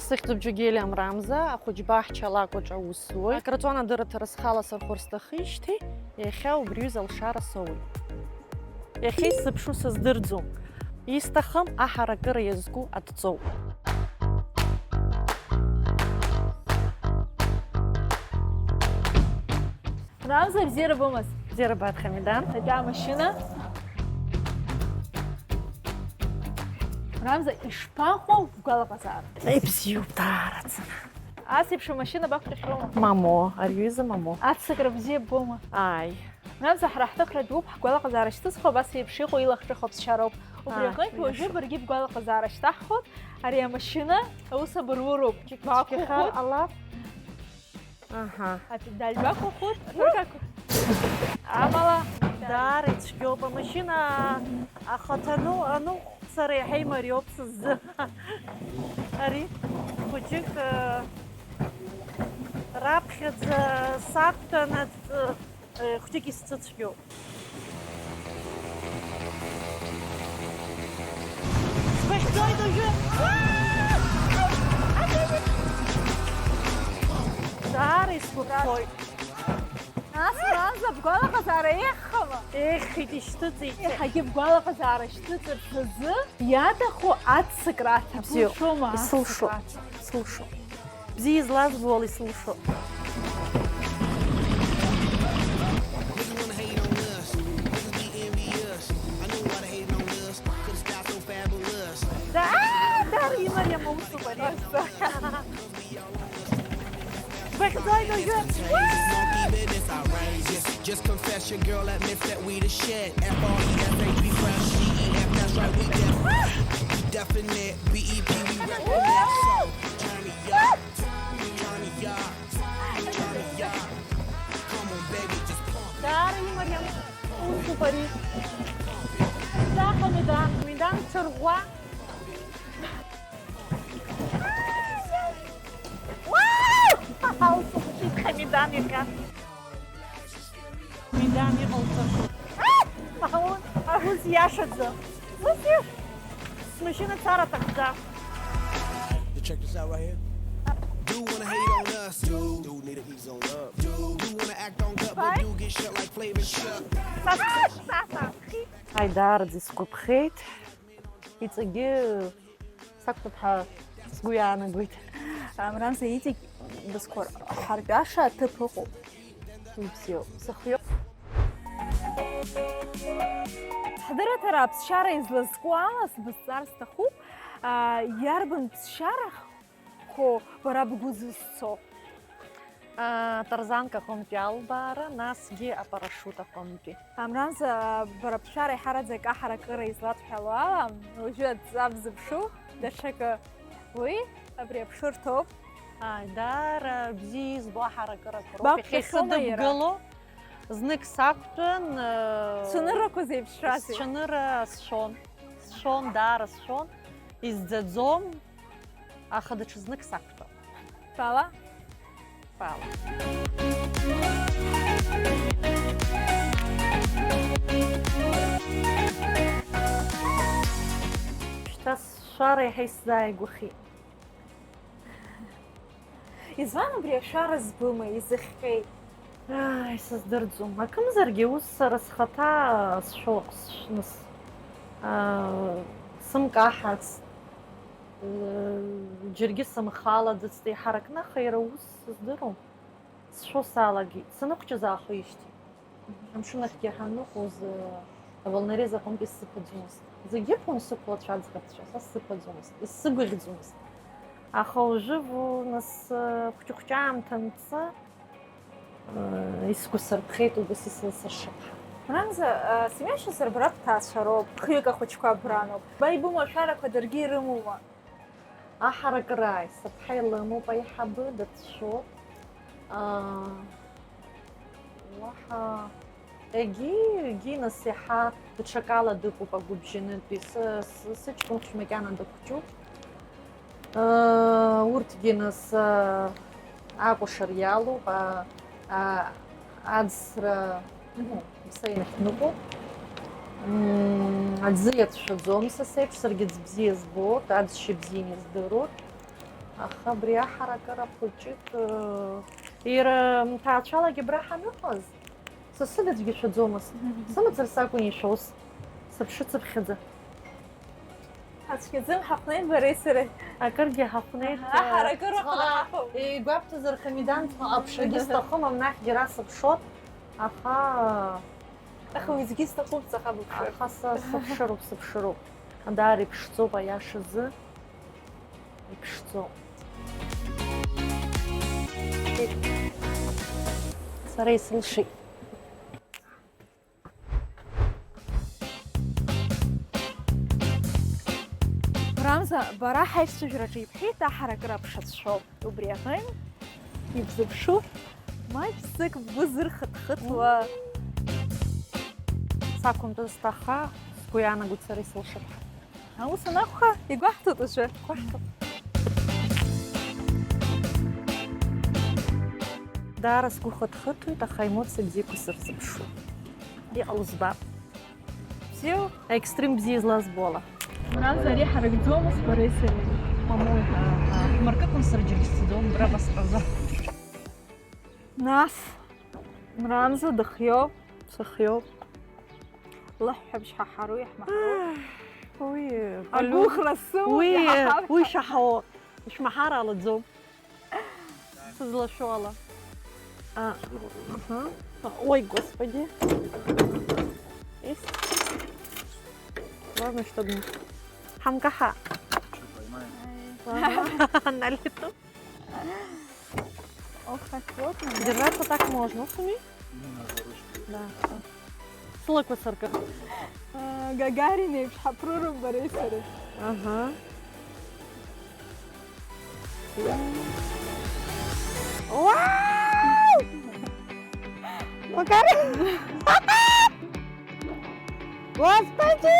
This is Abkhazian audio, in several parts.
Сыхьӡуп Џьугьели Амрамза, ахәыҷбаҳча алакәаҿ аус зуеит. Акрааҵуан адырраҭара схала сырхәыр сҭахижьҭеи, иахьа убри аҩыза алшара соуеит. Иахьа исзыԥшу сыздырӡом. Исҭахым аҳаракыра иазку адҵоуп. Рамза, бзиара бымаз. Бзиара бааит, Хамидан. Ҳаġа амашьына. Рамза, ишԥаҟоу бгәалаҟазаара? Ибзиоуп даараӡаны. Ас еиԥш амашьына бақәшәахьоума? Мамо, ари аҩыза мамо. Аццакра бзиа ббома? Ааи. Рамза, ҳара ҳҭыхра дуп, ҳгәалаҟазаара шьҭызхуа абас еиԥш иҟоу илахҿыху ԥсшьароуп. Убри аҟынтә уажәы баргьы бгәалаҟазаара шьҭаҳхуеит. Ари амашьына аус абыруроуп. Бақәхар алаф. Аҳа. Апедаль бақәхуеит, аҭырқәа. Амала Даара ицәгьоуп амашьына ахаҭану ану сара иаҳа имариоуп сыззы. Ари хәыҷык раԥхьаӡа сақәтәаны хәҷык исцәыцәгьоуп. Сбахьӡоит уажәы! Даара исгәаԥхоит. Нас Рамза, бгәалаҟазаара еиӷьхама? Еиӷьхеит, ишьҭыҵит. Еиҳагьы бгәалаҟазаара шьҭыҵырц азы иаҭаху аццакра аҭахуп. Ушоума Исылшо. аццакра? Исылшо. Бзиа излазбо ала исылшо. Даара имариам аусуп ари. Сбахьӡоит уажәы! Just confess your girl admits that we the shit. F-R-E-S-H, we fresh. C-E-F, that's right, we definite. B-E-P, we represent. So, turn me up, turn me up, turn me up. Come on, baby, just pump. Даара имариам аусуп ари. Да, Хамидан, Хамидан цәырӷәӷәа. Аусуп ишит Хамидан иҟьа. Хамидан иҟалҵақәоуп. Аус иашаӡам. Смашьына цара аҭахӡам. Check this out right here. Do wanna hate on us, do need to ease on up, do wanna act on gut, but do get shut like Flavor Shut. Ай, даараӡа исгәаԥхеит. Иҵегьы сақәтәап ҳәа сгәы иаанагоит. Рамза, иҵегь бызқәарҳартәаша аҭыԥ ыҟоуп. Ибзиоуп. Сыхиоуп. Ҳдырраҭара аԥсшьара излазку ала сбызҵар сҭахуп. Иарбан ԥсшьарахо бара бгәы зызцо? Тарзанка аҟынтәи албаара, насгьы апарашут аҟынтәи. Рамза, бара бшара иҳараӡак аҳаракыра излаҭҳәало ала, уажәы адҵа бзыԥшу, даҽакы уи абри аԥшырҭоуп. Даара бзиа избо аҳаракырақәа роуп. Бақәшәахьоума иара? Исыдыбгыло, знык сақәтәан. Сцәаныррақәа зеиԥшразеи? Сцәанырра сшон. Сшон, даара сшон. Изӡаӡом, аха даҽазнык сақәтәап. Бала? Бала. Шьҭа сшара иаҳа исзааигәахеит. Избан убри ашәара збыма, изыхҟьеит? Исыздырӡом. Акымзаргьы ус сара схаҭа сшәылҟ-сшныс. Сымкаҳац, џьаргьы сымхаладыцт, иҳаракны, аха иара ус сыздыром. Сшәо салагеит. Саныхәҷазаахижьҭеи. Амшынахьгьы ҳаныҟоз авалнарез аҟынтәи исзыԥаӡомызт. Зегьы ԥон сықәла ацәаӡӷабцәа, са сзыԥаӡомызт, исзыгәаӷьӡомызт. Аха уажәы нас хәҷы-хәҷы аамҭа анцы исгәасырԥхеит убас исласыршаԥҳа. Рамза, сымҩашьазар бара бҭаацәароуп, хҩык ахәыҷқәа браноуп. Ба ибымоу ашәарақәа даргьы ирымоума? Аҳаракырааи, сыԥҳа илымоуп, аиҳабы дацәшәоуп. Уаҳа егьи нас иаҳа даҽакала дыҟоуп агәыбжьанытәи. Сыҷкәын хәыҷ макьана дыхәҷуп. Урҭгьы нас акәашара иалоуп, аӡсра са инахьныҟоуп. Аӡы иацәшәаӡом са сеиԥш, саргьы ӡ бзиа збоит, аӡшьа бзианы издыруеит. Аха абри аҳаракыра хәыҷык ирҭаацәалагьы абраҳа аныҟаз. Са сыдаӡәгьы ишәаӡомызт. Сымацара сакәын ишәа ус сыԥшыцыԥхьаӡа. Ацәгьаӡым ҳаҟнеит бареи сареи. Акыргьы ҳаҟнеит. Аҳаракыра ҟанаҳауп. Игәаԥҭозар Хамидан аԥшагьы сҭахым, амнахь џьара сыԥшот. Аха уеизгьы сҭахуп ҵаҟа быԥшыр. Аха сыԥшыроуп. Даара иԥшӡоуп аиашазы. Иԥшӡоуп. Сара исылшеит. Рамза, бара ҳаицәажәараҿы ибҳәеит аҳаракыра ԥшацәоуп. Убри аҟынтә ибзыԥшу маҷӡак бгәы зырхыҭхыҭуа. Сақәымтәаз сҭахха, сгәы иаанагоит сара исылшап. Аус анакәха, игәаҳҭоит уажәы. Даара сгәы хыҭхыҭуеит, аха аемоциа бзиақәа сырзыԥшуп. Иҟало збап. Бзиоуп. Аекстрим бзиа излазбо ала. Рамза, ари ҳаракӡомызт бареи сареи. Мамои, маркытны сара џьара исцаӡом, бара басҟаза. Нас, Рамза дыхиоуп. Сыхиоуп. Лыҳәҳәабжь ҳаҳароу иаҳмаҳароу. Агәыӷра сымоуп, иҳаҳап. Уи шаҳауа, ишмаҳар алаӡом. Сызлашо ала. Ой, господи. Есть? Главное, чтобы... Хамкаха. Налито. Ох, как плотно. Держаться так можно, суми? Да. Слыква сырка. Гагарин еиԥш ҳаԥруруп бареи сареи. Ага. Вау! Покажи! Господи!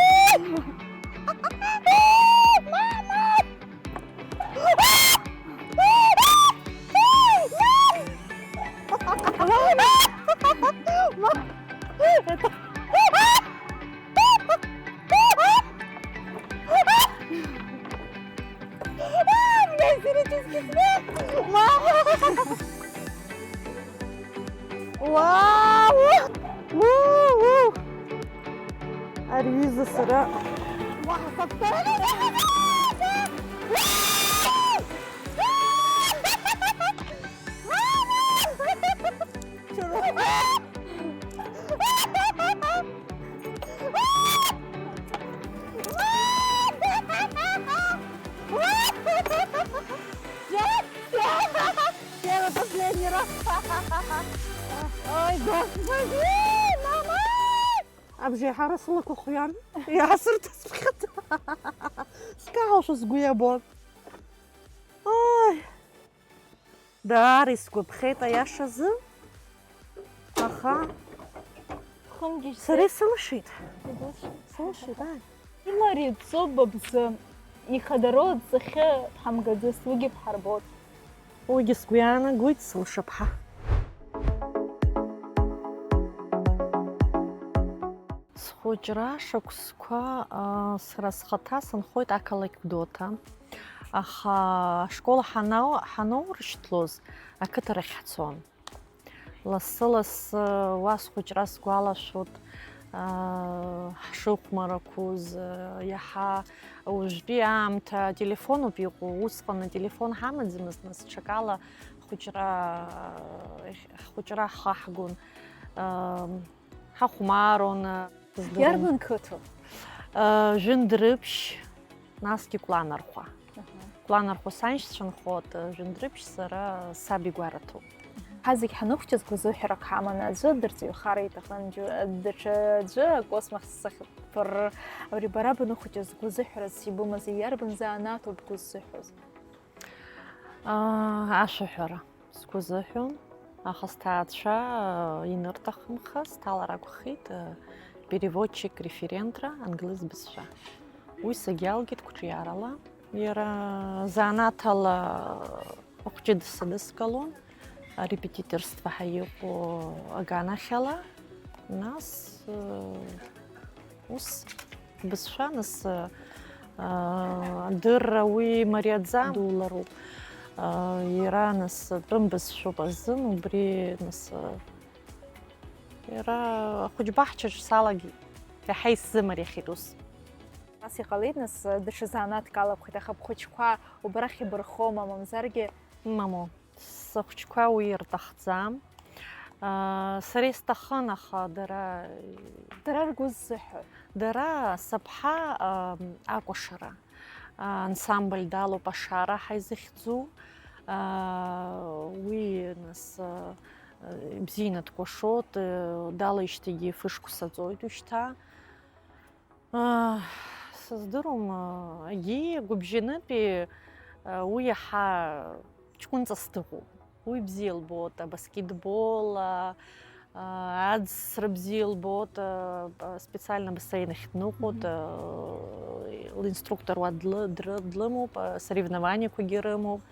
Мама! Это... Меня истерический смех! Мама! Вау! Ариза сыра. Первый последний раз. Ой, господи, мама! Абжи харасылык оқуян. Ясырт сбхат. Скаушус гуябон. Ой. Дарис губхет аяшазы. Аха. Хымгьы Сара сылшит. Сылшит, ай. имари ҵоуп бзы. Ихадароу ӡыхьы ҳамгаӡоз уигьы бҳарбот. Уигьы сгәы иаанагоит сылшаԥҳа. Схәыҷра шықәсқәа сара схаҭа сынхоит ақалақь Гәдоуҭа. Аха ашкол ҳаноурышьҭлоз ақыҭарахь ҳцон. Лассы-лассы уа схәыҷра сгәалашәоит ҳшыхәмарақәоз, иаҳа уажәтәи аамҭа телефонуп иҟоу, усҟан ателефон ҳамаӡамызт, нас ҽакала ҳхәыҷра хаҳгон, ҳахәмарон. Иарбан қыҭоу? Жәындәрыԥшь, насгьы Кәланархәа. Кәланархәа саншьцәа нхот, Жәындәрыԥшь сара саб игәараҭоуп. Ҳазегь ҳанықәҷыз гәазыҳәарак ҳаман, аӡәы дырҵаҩхар иҭахын, даҽа аӡәы акосмос сахьԥырр. Абри бара баныхәҷыз гәазыҳәарас ибымаз иарбан заанаҭуп бгәыззыҳәоз? Ашәаҳәара сгәазыҳәон, аха сҭаацәа инырҭахымхаз сҭалар акәхеит переводчик референтра англыз бызшәа. Уи сагьалгеит қәҿиарала. Иара заанаҭала ахәҷы садыскалон. Репетиторство ҳаиҟоу аганахьала. Нас ус бызшәа, нас адырра уи мариаӡам дулароуп. Иара нас тәым бызшәоуп азын, убри нас иара ахәыҷ баҳчаҿ салагеит. Иаҳа исзымариахеит ус. Нас иҟалеит, нас даҽа заанатк алаԥхеит, аха бхәыҷқәа убрахь ибырхома, мамзаргьы Мамоу, сыхәҷқәа уи ирҭахӡам. Сара исҭахын, аха дара ргәы ззыҳәо. дара сыԥҳа акәашара ансамбль далоуп, ашара ҳаизыхьӡу. Уи нас бзианы дкәашоит, далеижьҭеигьы фышқә саҵоит уажәшьҭа. Сыздыруам, егьи гәыбжьанытәи уи иаҳа ҷкәынҵас дыҟоуп. Уи бзиа илбоит, абаскетбол, аӡсра бзиа илбоит, специально бассейнахь дныҟәоит, линструктор уа длымоуп, соревнованиақәагьы рымоуп.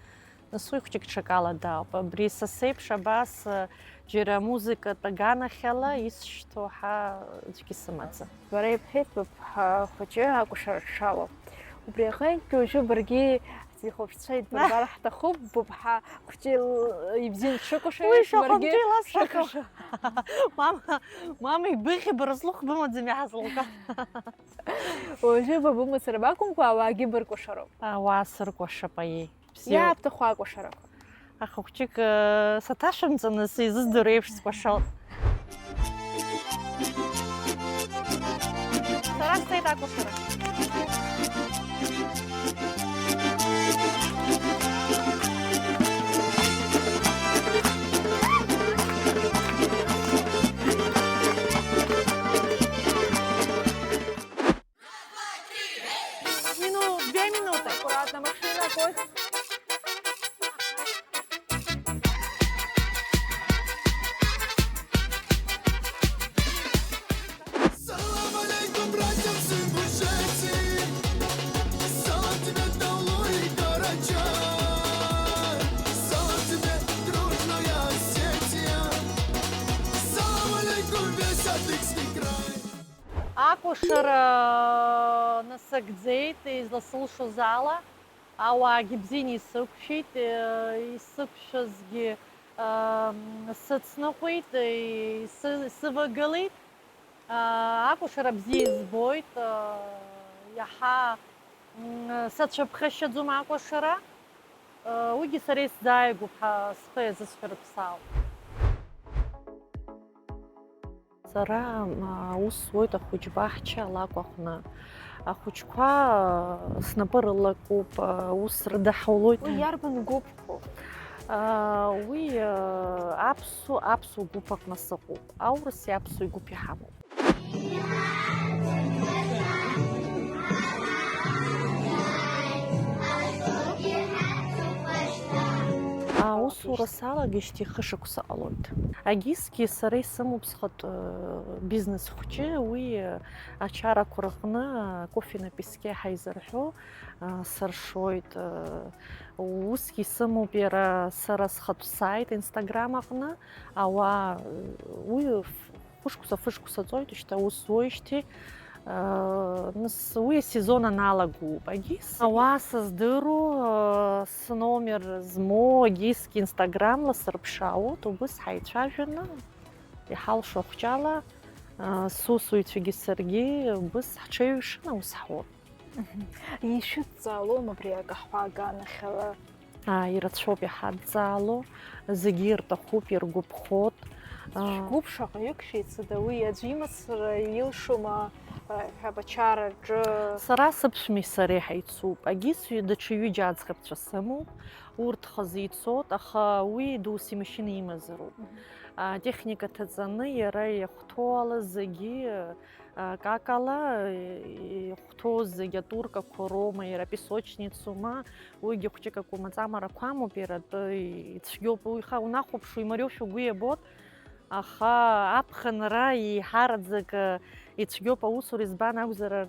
Нас уи хәҷык ҽакала даауп. Абри са сеиԥш абас џьара музыкатә аганахьала исшьҭоу ҳа аӡәгьы сымаӡам. Бара ибҳәеит быԥҳа хәыҷы акәашара дшалоу. Убри аҟынтәи уажәы баргьы ихәыҷцәа идбырбар ҳҭахуп, быԥҳа хәыҷы ибзианы дшыкәаша, баргьы шыкәаша. Мама ибыхьи бара злыхә бымаӡам иаҳзылга. Уажәы ба бымацара бакәымкәа ауаагьы быркәашароуп. Ауаа сыркәашап аиеи. Иаабҭаху акәашарақәа. Аха хәҷык саҭашәымҵаны сизыздыруа еиԥш скәашалт. Сара сцеит акәашара. Две минуты. Акуратна машина, Кость. Салам алейкум, братьям, сын Бушети. Салам тебе, Даулу и Карачай. Салам тебе, дружная Осетия. Салам алейкум, весь Адыгский край. Акәашара насыгӡеит, изласылшоз ала. Ауаагьы бзианы исықәшәеит, исықәшәазгьы сыцныҟәеит, исывагылеит. Акәашара бзиа избоит, иаҳа сацәаԥхашьаӡом акәашара. Уигьы сара исзааигәоуп ҳәа схы иазысҳәартә саауп. Сара аус суоит ахәыҷ баҳча алакә аҟны. Ахәыҷқәа снапы рылакуп, ус рыдаҳулоит. Уи иарбан гәыԥқәоу? Уи аԥсуа гәыԥ аҟны сыҟоуп. Аурыси аԥсуа гәыԥ иҳамоуп. Аусура салагеижьҭеи хышықәса ҟалоит. Агьисгьы сара исымоуп схатә бизнес хәҷы, уи ачарақәа рҟны кофе на песке ҳаизырҳәо сыршоит. Усгьы исымоуп иара сара схатә сайт Инстаграм аҟны, ауаа уи фышқәса ҵоит уажәшьҭа ус зуеижьҭеи. Нас уи асезон аналагоуп. Агьис ауаа сыздыру, сыномер змоу агьисгьы Инстаграмла сырԥшаауоуп, убыс ҳаицәажәаны иҳалшо ахәҷала сусуҩцәагьы саргьы убыс ҳҽеиҩшаны аус ҳуоуп. Ишәыдҵаалома абри акаҳуа аганахьала? Ирацәоуп иҳадҵаало, зегьы ирҭахуп, иргәыԥхоит. Шәгәыԥ шаҟаҩык шәеицыда, уи аӡәы имацара илшома ҳәа ачараҿы? Сара сыԥшәмеи сареи ҳаицуп. Агьис даҽа ҩыџьа аӡӷабцәа сымоуп, урҭ хазы ицоит, аха уи дус имашьына имазароуп. Техника ҭаҵаны иара иахәҭоу ала зегьы какала ихәҭоу зегьы атуркақәа роума, иара песочницума, уигьы хәҷык акәымаҵамарақәа амоуп, иара ицәгьоуп. Уи унахәаԥшуа имариоушәа угәы иабоит, аха аԥхынра еиҳараӡак ицәгьоуп аусура, избан акәзар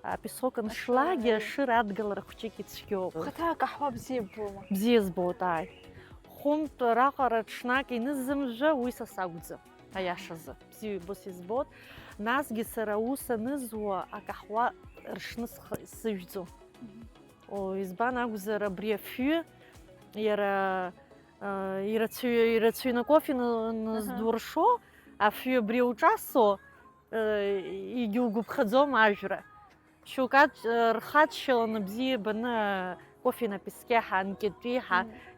апесок аншлагьы ашыра адгалара хәҷык ицәгьоуп. Ухаҭа акаҳуа бзиа ббома? Бзиа збоит, ааи. Хәымтә раҟара ҽнак инызымжәа уи са сакәӡам, аиашазы. Бзиа ибыс избоит. Насгьы сара ус анызуа акаҳуа ршны сыжәӡом. Избан акәзар абри афҩы ирацыйны кофе наздуршо, афҩы абри уҿасо егьугәыԥхаӡом ажәра. Шьоук рхадшьаланы бзиа ибаны кофе на песке ҳаанкьатәи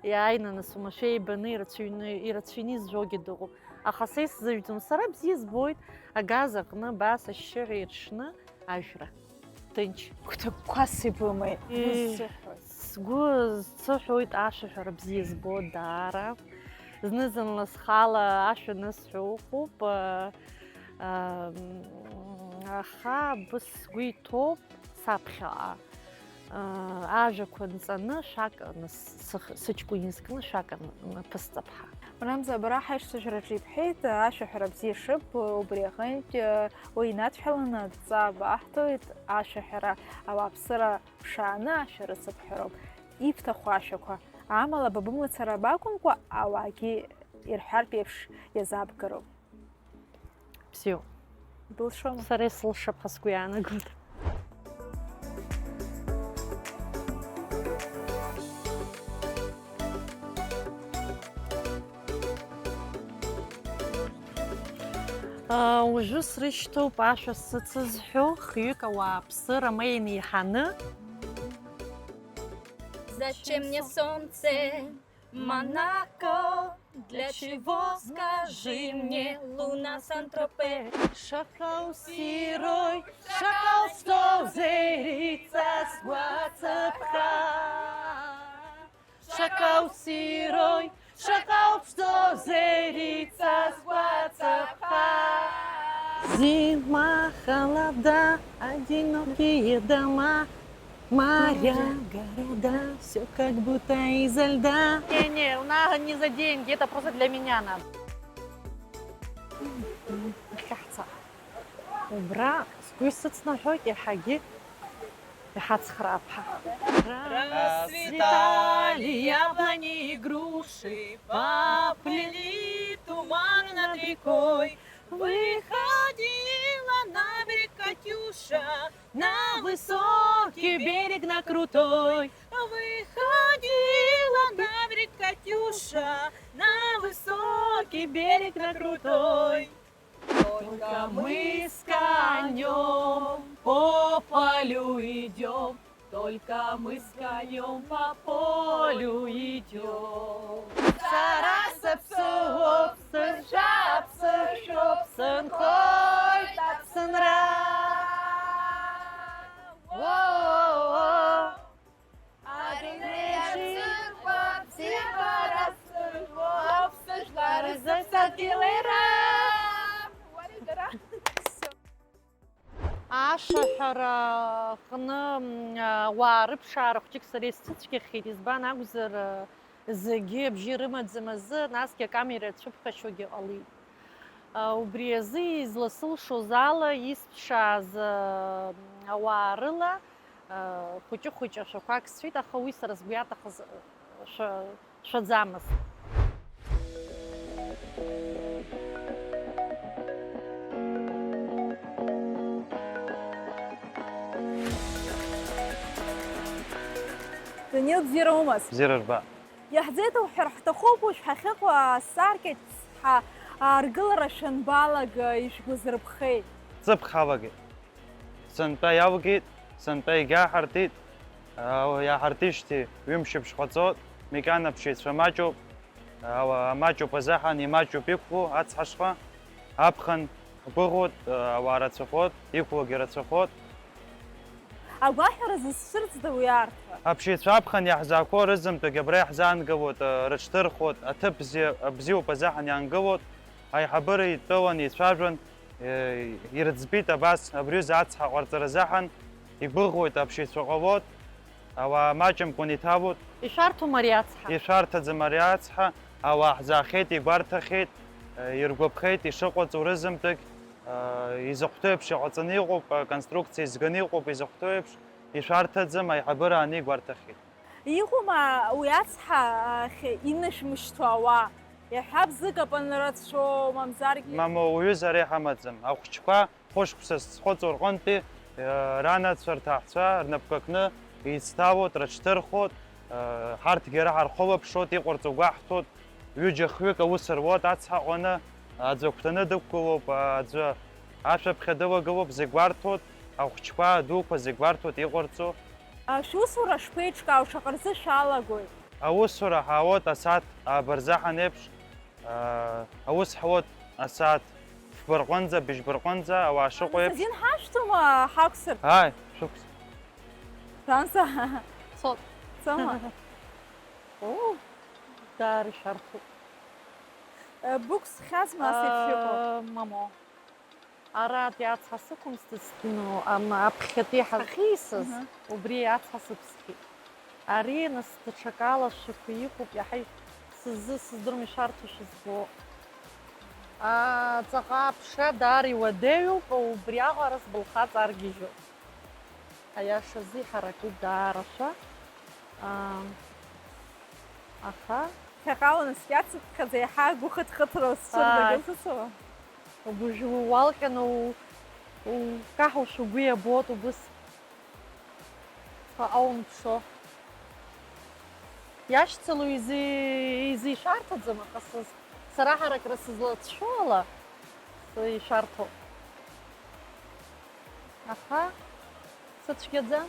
иааины нас уамашәа еибаны ирацәаҩны изжәогьы дыҟоуп. Аха са исзаҩӡом, сара бзиа збоит агаз аҟны абас ашьшьыҳәа иршны ажәра. Ҭынч. Гәҭакқәас ибымеит. Сгәы зцыҳәоит ашәаҳәара бзиа збоит даара. Зны-зынла схала ашәа нысҳәо ыҟоуп. Аха быс сгәы иҭоуп саԥхьаҟа. Ажәақәа нҵаны шәак сыҷкәын изкны шәак наԥысҵап ҳа. Рамза, бара ҳаишьцәажәараҿы ибҳәеит, ашәаҳәара бзиа шыԥ, убри аҟынтә уи инадҳәаланы адҵа баҳҭоит, ашәаҳәара ауааԥсыра ԥшааны ашәа рыцыԥҳәароуп. Ибҭаху ашәақәа, амала ба бымацара бакәымкәа, ауаагьы ирҳәартә еиԥш иазаабгароуп. Бзиоуп. Былшома? Сара исылшап ҳәа сгәы иаанагоит. Уажәы срышьҭоуп ашәа сыцызҳәо хҩык ауааԥсыра ма инеиҳаны. Зачем мне солнце, Монако? Для чего, скажи мне, луна Сан-Тропе? Шакал сирой, шакал сто зерица сгуацапха. Шакал сирой, шакал сто зерица сгуацапха. Зима, холода, одинокие дома, моря, города, все как будто изо льда. Не, у нас не за деньги, это просто для меня надо. Убра, сгәы сыцнаҳәоит иаҳагьы иҳацхраапҳа. Расцветали яблони и груши, поплыли туман над рекой. Выходила на берег Катюша, на высокий берег, на крутой. Выходила на берег Катюша, на высокий берег, на крутой. Только мы с конем по полю идем, только мы с конем по полю идем. Сарасапсуопсын, шапсын, шопсын, хой, тапсын, ра. О-о-о. Аринешин, попси, парасын, вопсын, шларызын, сатилера. Ашәаҳәара аҟны ауаа рыԥшаара хәҷык сара исцәыцәгьахеит, избан акәзар зегьы абжьы рымаӡам азы, насгьы акамера цәыԥхашьогьы ҟалеит. Убри азы изласылшоз ала исԥшааз ауаа рыла хәыҷы-хәыҷы ашәақәак сшәеит, аха уи сара сгәы иаҭахыз шәаӡамызт. Даниил, бзиара умаз? Бзиара рба. Иаҳзеиҭоуҳәар ҳҭахуп уажә ҳахьыҟоу саркьеит аргылара шанбалага ишгәазырԥхеит. Ҵыԥх ҳалагеит. Сынтәа иалагеит, сынтәа егьааҳартит, иааҳартижьҭеи ҩымшьыбжь ҟаҵоит, макьана ԥшьеицәа маҷуп, амаҷуп азаҳан, имаҷуп иқәло ацҳашҟа, аԥхын гәыӷуеит, ауаа рацәахоит, иқәлагьы рацәахоит. Агәаҳәара зызцәырҵда уи арҭа? Аԥшьеицәа аԥхын иаҳзаақәоу рызымҭагьы абра иаҳзаангылоит, рыҽҭырхуеит, аҭыԥ бзиоуп азаҳан иаангылоит, аиҳабыра итәылан, еицәажәан, ирыӡбит абас абриоза ацҳа ҟарҵара азаҳан, игәыӷуеит, аԥшьеицәа ҟалоит, ауаа маҷымкәан иҭалоит. Ишәарҭом ари ацҳа? Ишәарҭаӡам ари ацҳа, ауаа ҳзаахьеит, игәарҭахьеит, иргәаԥхеит, ишыҟаҵоу рызымҭагь, изахәҭоу еиԥш иҟаҵаны иҟоуп, аконструкциа изганы иҟоуп, изахәҭоу еиԥш, ишәарҭаӡам, аиҳабыра ааны игәарҭахьеит. Иҟоума уи ацҳа инышәмышьҭуа ауаа? Иаҳҳәап зыгапан рацәоу, мамзаргьы? Мама, уҩызара иҳамаӡам. Ахәыҷқәа хәышықәса зхәыҵуа рҟынтәи ранацәа, рҭаҳцәа рнапқәа кны еицҭалоит, рыҽҭырхоит, ҳарҭгьы раҳархәылаԥшуеит, иҟарҵо гәаҳҭоит, ҩыџьа хҩык аус руоит, ацҳа ҟәаны, аӡәы агәҭаны дықәгылоуп, аӡәы ашәаԥхьа дылагылоуп, зегь гәарҭоит, ахәыҷқәа адуқәа зегь гәарҭоит иҟарҵо. Шәусура шԥеиҿкаау, шаҟа рзы шәалагоит? Аусура ҳаауеит асааҭ абырзаҳан еиԥш, аус ҳуеит асааҭ фбырҟынӡа, быжьбырҟынӡа, ауаа шыҟоу еиԥш. Азин ҳашәҭума ҳақәсыр? Ааи, шәықәс. Франса, Цот. цома? Дари шарҭу. Букс хьазма асеиԥш иҟоу? Мамо. Аратәи ацҳа сықәымсҭыц, аԥхьатәи ҳахьисыз, убри ацҳа сыԥсхьеит. Ари нас даҽакала шәақәа иҟоуп, иаҳа сыздырам ишарҭо шызбо. Ҵаҟа аԥша даара иуадаҩуп, убриаҟара сбылхаҵ аргьежьуп. Аиашазы иҳаракуп даарашәа. Аха Ԥхьаҟала наскьацыԥхьаӡа иаҳа гәыхыҭхыҭра сцәырдагылсыцуа? уалҟьаны укаҳауша угәы иабот, убыс аумԥшо. Иашьцыло изишарҭаӡам, аха сара ҳаракра сызлацәшәо ала ишарҭоуп. Аха сыцәгьаӡам.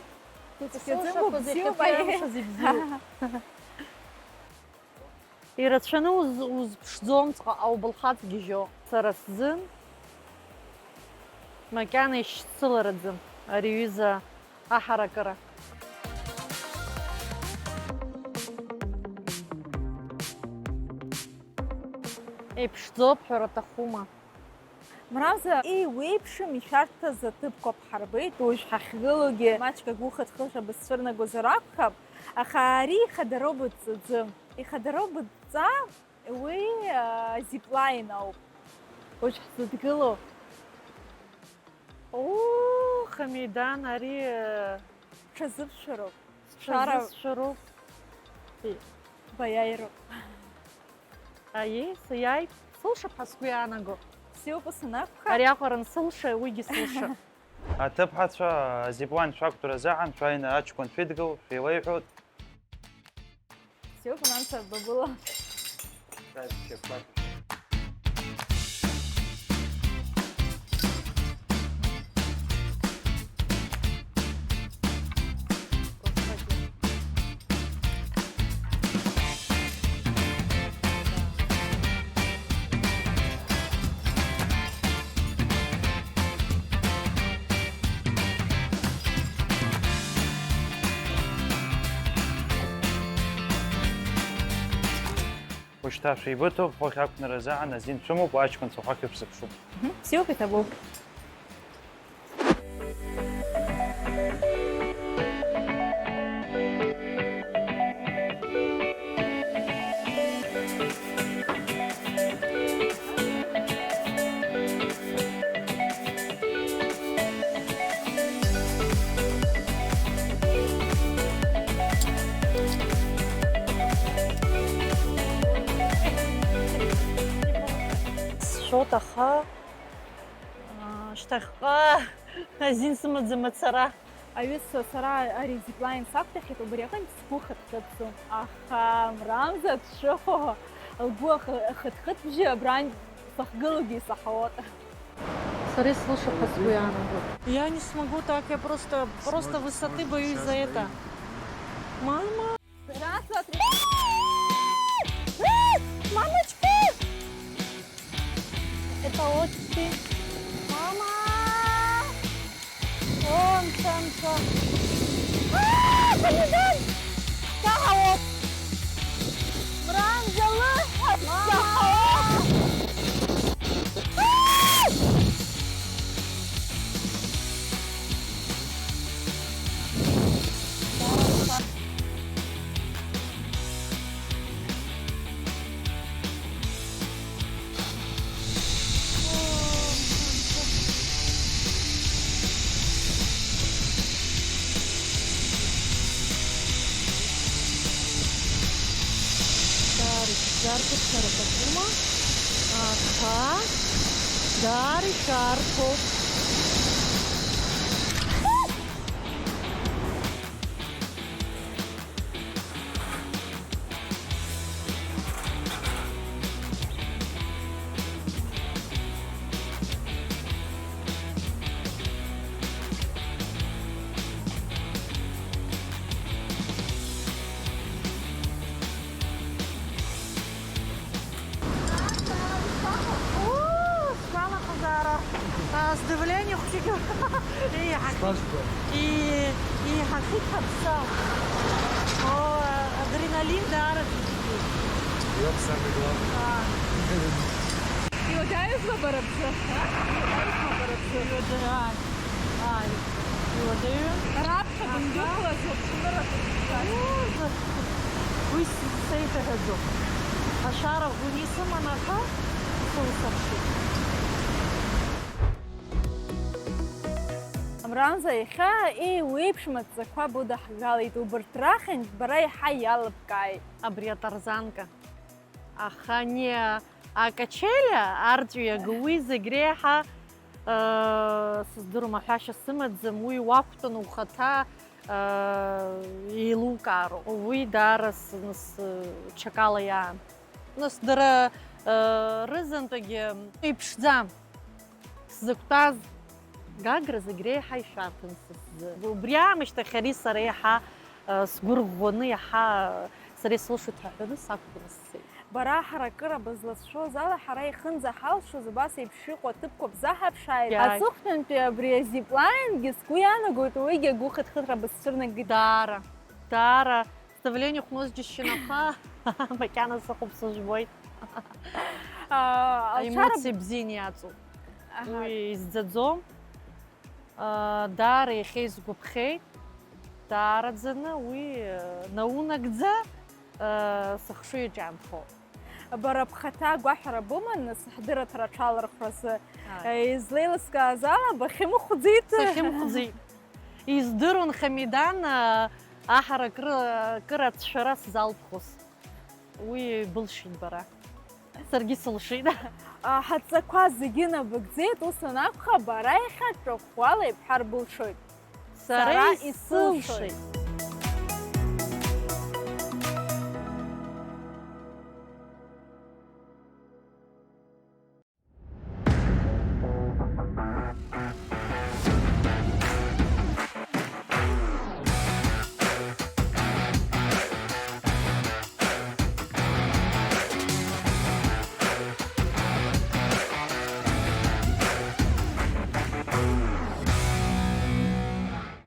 Сыцәгьаӡам, бзиоуп аиеи. Ирацәаны узԥшӡом ҵаҟа убылхаҵ гьежьо. Сара сзын макьана ишьцылараӡам ари аҩыза аҳаракыра. Иԥшӡоуп ҳәара аҭахума. Мрамза, еиуеиԥшым ишәарҭаз аҭыԥқәа ҳарбеит, уажә ҳахьгылогьы маҷк агәыхыҭхыҭра бызцәырнагозар акәхап, аха ари ихадароуп быҵӡым. Ихадароуп быҵӡа уи зиплайн ауп. Уажә ҳзыдгыло. Хамидан, ари Ҽазыԥшәароуп. ҽазыԥшәароуп. Баиааироуп. Аиеи, сиааит. Сылшап ҳәа сгәы иаанаго. Сиоуп санакәха. Ари аҟара ансылша, уигьы сылша. Аҭыԥҳацәа азиплан шәақәтәара азаҳан шәааины аҷкәын шәидгыл, шәеилеиҳәоит. Сиоуп, Мрамза, бабыла. Уажәшьҭа шәеибыҭоуп, хәахь ақәнара азаҳан азин шәымоуп, аҷкәын цәаҳәак шәыԥсыԥшуп. Сиоуп, иҭабуп. Шот, аха шьҭахьҟа азин сымаӡам ацара. Аҩызцәа сара ари зиплайн сақәҭәахьеит, убри аҟынтә сгәы хыҭхыҭӡом. Аха Мрамза дшыҟоу лгәы ахыҭхыҭбжьы абрантә сахьгылогьы исаҳауеит. Сара слышав ҳәа сгәы иаанаго. Я не смогу так, я просто высоты боюсь за это. Мама! Раз, два, три. Мамочка! Это очки. Мама! Вон самка. Помидор! Сахарок! Мрамза, сахарок! Жарко шаркофума. Аха. Дари шарко. Здивлення хотів. І хахіка пса. О, адреналін дарить. Yok sen de kulağım. І одаєш на барабці? Рабка бандюкла, зовсім Уй, сейте гаджо. Ашара гуниса манаха, сулсарши. Рамза иха уеиԥшым аҵакқәа будыҳгалеит, убарҭ рахьынтә бара иаҳа иалыбкааит. Абри атарзанка. Аха не акачеля артҩага уи зегь реиҳа сыздырам аҳәашьа сымаӡам, уи уақәтәаны ухаҭа еилукаароуп. Уи даара ҽакала иаан. Нас дара рызынтәигьы иԥшӡам. Сзықәтәаз Гагра зегь реиҳа ишәарҭан сызы. Убри аамышьҭахь ари сара иаҳа сгәырӷәӷәаны иаҳа сара исылшоит ҳәа ҳәаны сақәтәаны сцеит. Бара ҳаракыра бызлацәшәоз ала ҳара ихынӡаҳалшоз абас еиԥш иҟоу аҭыԥқәа бзаҳаԥшааит. Аҵыхәтәантәи абри азиплайнгьы сгәы иаанагоит, уигьы агәы хыҭхыҭра бысцәырнагеит. Даара ставление хәныз џьысшьанаха макьана сыҟоуп сыжәбоит. Аемоциа бзианы иаҵоуп. Уи изӡаӡом. Даара иахьеизгәаԥхеит. Даараӡаны уи наунагӡа сыхшыҩ џьамхоуп. Бара бхаҭа агәаҳәара быманы сыҳдырыҭ рыҽалархәразы излеилыскааз ала бахьымхәӡит. Сахьымхәӡит. Издыруан Хамидан аҳаракыра ацәшәара сзалԥхоз. Уи былшеит бара. Саргьы сылшеит. Ҳаҵақәа зегьы набыгӡеит, ус анакәха бара иахьа ҿахәала ибҳарбылшоит. Сара исылшеит.